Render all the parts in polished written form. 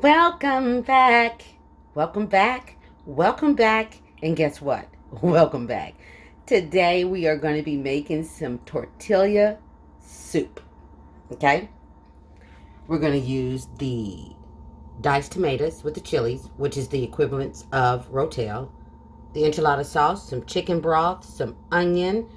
Welcome back. Welcome back. Welcome back. And guess what? Welcome back. Today we are going to be making some tortilla soup. Okay? We're going to use the diced tomatoes with the chilies, which is the equivalent of rotel, the enchilada sauce, some chicken broth, some onion,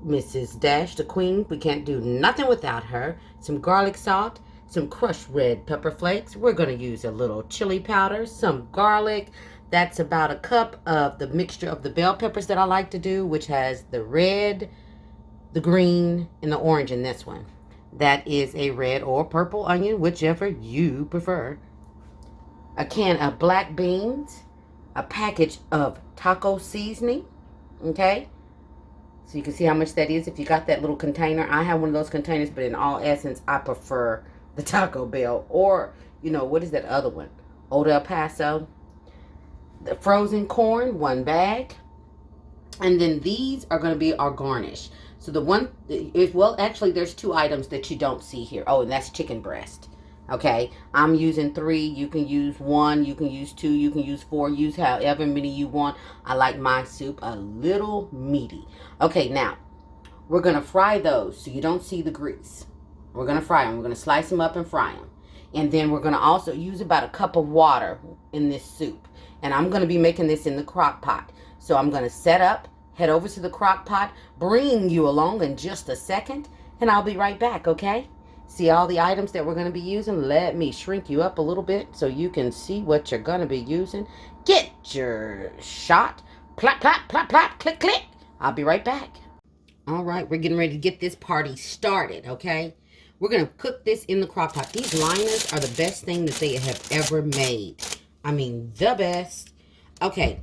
Mrs. Dash, the queen, we can't do nothing without her, some garlic salt, some crushed red pepper flakes. We're going to use a little chili powder, some garlic. That's about a cup of the mixture of the bell peppers that I like to do, which has the red, the green, and the orange in this one. That is a red or purple onion, whichever you prefer. A can of black beans, a package of taco seasoning, okay? So you can see how much that is if you got that little container. I have one of those containers, but in all essence, I prefer the Taco Bell. Or, what is that other one? Old El Paso. The frozen corn, 1 bag. And then these are going to be our garnish. So actually, there's 2 items that you don't see here. Oh, and that's chicken breast. Okay, I'm using 3. You can use 1, you can use 2, you can use 4, use however many you want. I like my soup a little meaty. Okay, now we're gonna fry those so you don't see the grease. We're gonna fry them. We're gonna slice them up and fry them, and then we're gonna also use about a cup of water in this soup. And I'm gonna be making this in the crock pot. So I'm gonna set up, head over to the crock pot, bring you along in just a second, and I'll be right back. Okay? See all the items that we're going to be using? Let me shrink you up a little bit so you can see what you're going to be using. Get your shot. Plop, plop, plop, plop, click, click. I'll be right back. All right, we're getting ready to get this party started, okay? We're going to cook this in the crock pot. These liners are the best thing that they have ever made. I mean, the best. Okay,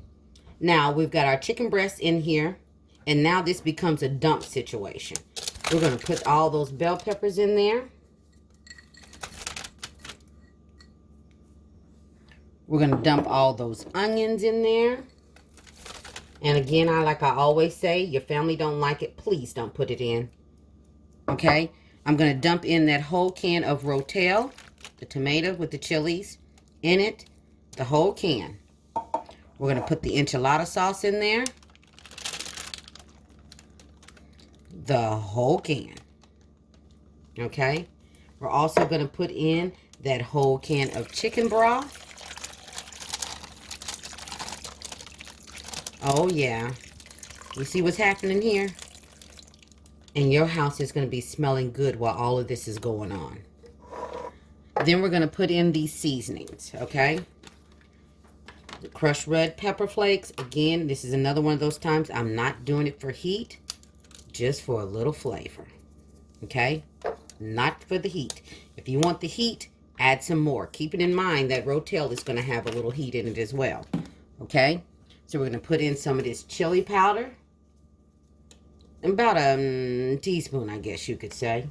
now we've got our chicken breast in here, and now this becomes a dump situation. We're going to put all those bell peppers in there. We're going to dump all those onions in there. And again, like I always say, your family don't like it, please don't put it in. Okay? I'm going to dump in that whole can of rotel, the tomato with the chilies in it, the whole can. We're going to put the enchilada sauce in there. The whole can. Okay? We're also going to put in that whole can of chicken broth. Oh, yeah. You see what's happening here? And your house is going to be smelling good while all of this is going on. Then we're going to put in these seasonings, okay? The crushed red pepper flakes. Again, this is another one of those times I'm not doing it for heat. Just for a little flavor. Okay? Not for the heat. If you want the heat, add some more. Keep it in mind that rotel is going to have a little heat in it as well. Okay? So we're going to put in some of this chili powder. About a teaspoon, I guess you could say,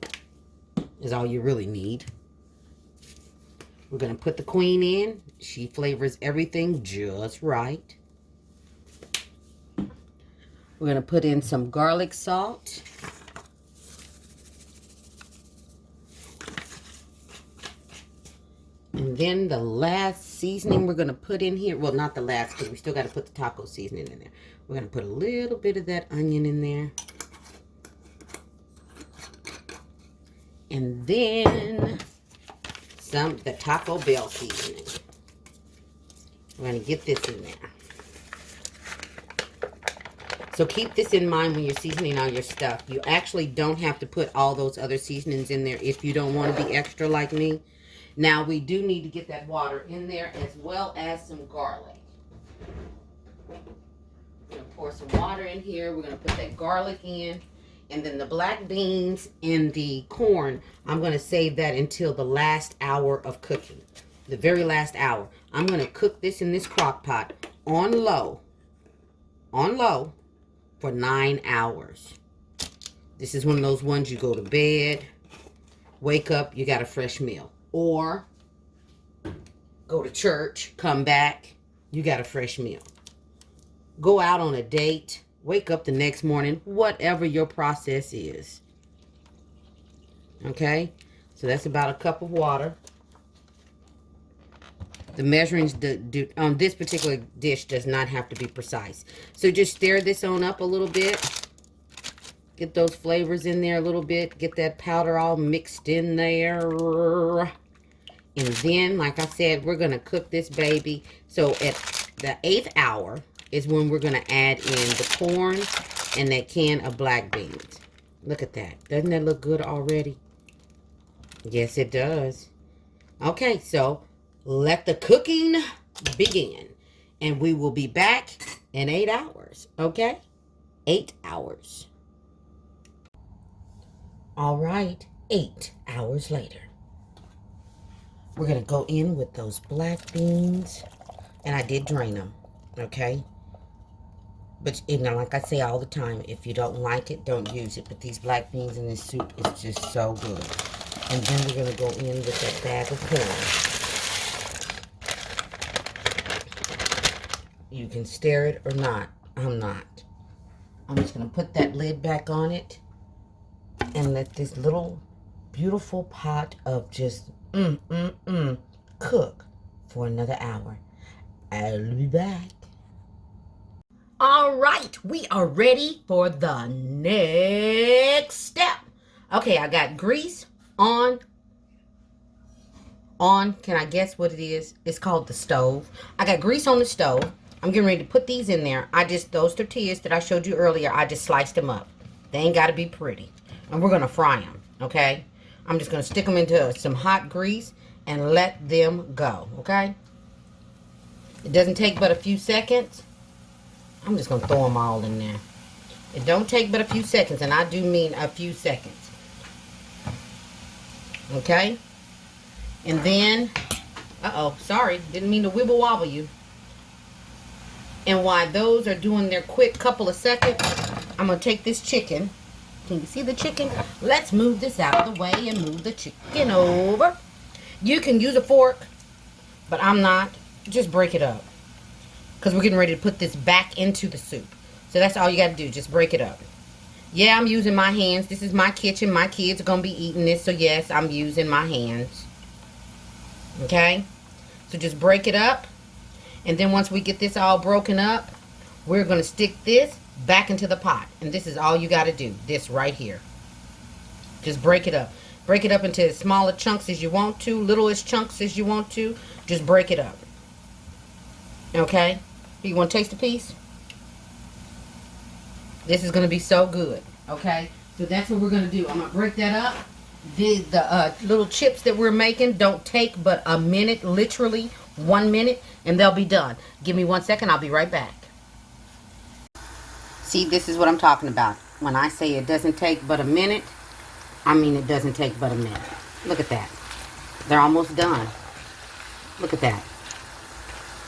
is all you really need. We're going to put the queen in. She flavors everything just right. We're going to put in some garlic salt. And then the last seasoning we're going to put in here. Well, not the last, because we still got to put the taco seasoning in there. We're going to put a little bit of that onion in there. And then the Taco Bell seasoning. We're going to get this in there. So keep this in mind when you're seasoning all your stuff. You actually don't have to put all those other seasonings in there if you don't want to be extra like me. Now, we do need to get that water in there as well as some garlic. We're going to pour some water in here. We're going to put that garlic in. And then the black beans and the corn, I'm going to save that until the last hour of cooking. The very last hour. I'm going to cook this in this crock pot on low. On low. For 9 hours. This is one of those ones you go to bed, wake up, you got a fresh meal. Or go to church, come back, you got a fresh meal. Go out on a date, wake up the next morning, whatever your process is. Okay? So that's about a cup of water. The measurings on this particular dish does not have to be precise. So just stir this on up a little bit. Get those flavors in there a little bit. Get that powder all mixed in there. And then, like I said, we're going to cook this baby. So at the 8th hour is when we're going to add in the corn and that can of black beans. Look at that. Doesn't that look good already? Yes, it does. Okay, so let the cooking begin. And we will be back in 8 hours. Okay? 8 hours. All right, 8 hours later. We're going to go in with those black beans. And I did drain them, okay? But, you know, like I say all the time, if you don't like it, don't use it. But these black beans in this soup is just so good. And then we're going to go in with that bag of corn. You can stir it or not. I'm not. I'm just going to put that lid back on it. And let this little beautiful pot of just cook for another hour. I'll be back. All right, we are ready for the next step. Okay, I got grease on. Can I guess what it is? It's called the stove. I got grease on the stove. I'm getting ready to put these in there. Those tortillas that I showed you earlier, I just sliced them up. They ain't got to be pretty. And we're going to fry them, okay? I'm just going to stick them into some hot grease and let them go, okay? It doesn't take but a few seconds. I'm just going to throw them all in there. It don't take but a few seconds, and I do mean a few seconds. Okay? And then, sorry, didn't mean to wibble wobble you. And while those are doing their quick couple of seconds, I'm going to take this chicken. Can you see the chicken? Let's move this out of the way and move the chicken over. You can use a fork, but I'm not. Just break it up. Because we're getting ready to put this back into the soup. So that's all you got to do. Just break it up. Yeah, I'm using my hands. This is my kitchen. My kids are going to be eating this. So yes, I'm using my hands. Okay? So just break it up. And then once we get this all broken up, we're going to stick this back into the pot. And this is all you got to do. This right here. Just break it up. Break it up into as smaller chunks as you want to. Littlest chunks as you want to. Just break it up. Okay? You want to taste a piece? This is going to be so good. Okay? So that's what we're going to do. I'm going to break that up. The little chips that we're making don't take but a minute. Literally 1 minute. And they'll be done. Give me 1 second. I'll be right back. See, this is what I'm talking about. When I say it doesn't take but a minute, I mean it doesn't take but a minute. Look at that. They're almost done. Look at that.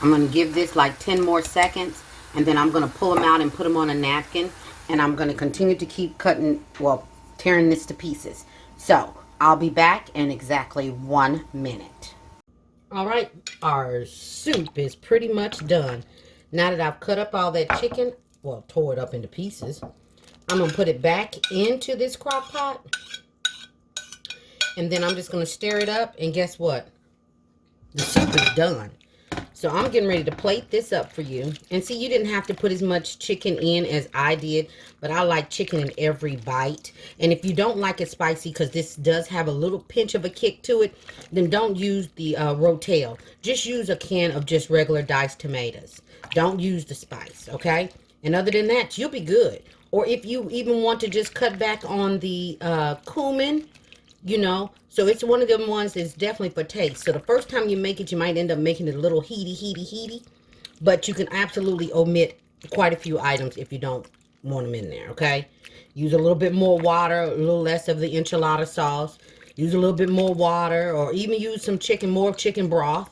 I'm going to give this like 10 more seconds, and then I'm going to pull them out and put them on a napkin, and I'm going to continue to keep tearing this to pieces. So, I'll be back in exactly 1 minute. All right, our soup is pretty much done. Now that I've cut up all that chicken, tore it up into pieces, I'm going to put it back into this crock pot. And then I'm just going to stir it up. And guess what? The soup is done. So I'm getting ready to plate this up for you. And see, you didn't have to put as much chicken in as I did. But I like chicken in every bite. And if you don't like it spicy, because this does have a little pinch of a kick to it, then don't use the Rotel. Just use a can of just regular diced tomatoes. Don't use the spice, okay? And other than that, you'll be good. Or if you even want to just cut back on the cumin, you know. So it's one of them ones that's definitely for taste. So the first time you make it, you might end up making it a little heaty. But you can absolutely omit quite a few items if you don't want them in there, okay? Use a little bit more water, a little less of the enchilada sauce. Use a little bit more water, or even use some more chicken broth,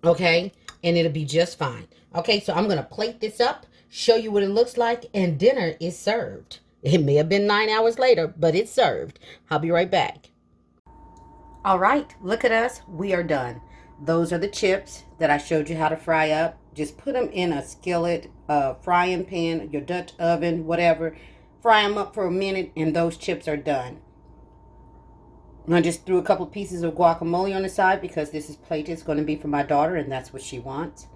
okay? And it'll be just fine. Okay, so I'm going to plate this up, show you what it looks like, and dinner is served. It may have been 9 hours later, but it's served. I'll be right back. All right, look at us. We are done. Those are the chips that I showed you how to fry up. Just put them in a skillet, frying pan, your Dutch oven, whatever. Fry them up for a minute, and those chips are done. I just threw a couple pieces of guacamole on the side because this plate is going to be for my daughter and that's what she wants.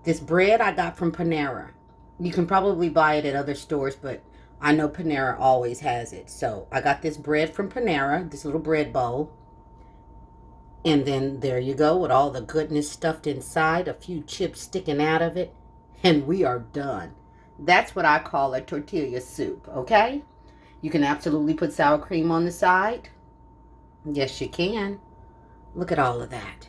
This bread I got from Panera. You can probably buy it at other stores, but I know Panera always has it. So I got this bread from Panera, this little bread bowl. And then there you go with all the goodness stuffed inside, a few chips sticking out of it, and we are done. That's what I call a tortilla soup, okay? You can absolutely put sour cream on the side. Yes, you can. Look at all of that.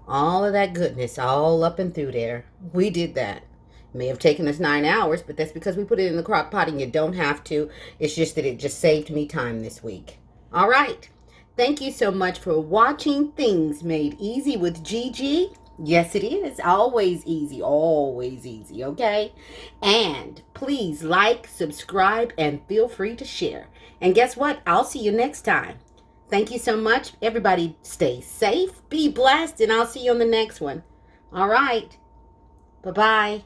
All of that goodness all up and through there. We did that. It may have taken us 9 hours, but that's because we put it in the crock pot and you don't have to. It's just that it just saved me time this week. All right. Thank you so much for watching Things Made Easy with Gigi. Yes, it is. Always easy. Always easy, okay? And please like, subscribe, and feel free to share. And guess what? I'll see you next time. Thank you so much. Everybody stay safe, be blessed, and I'll see you on the next one. All right. Bye-bye.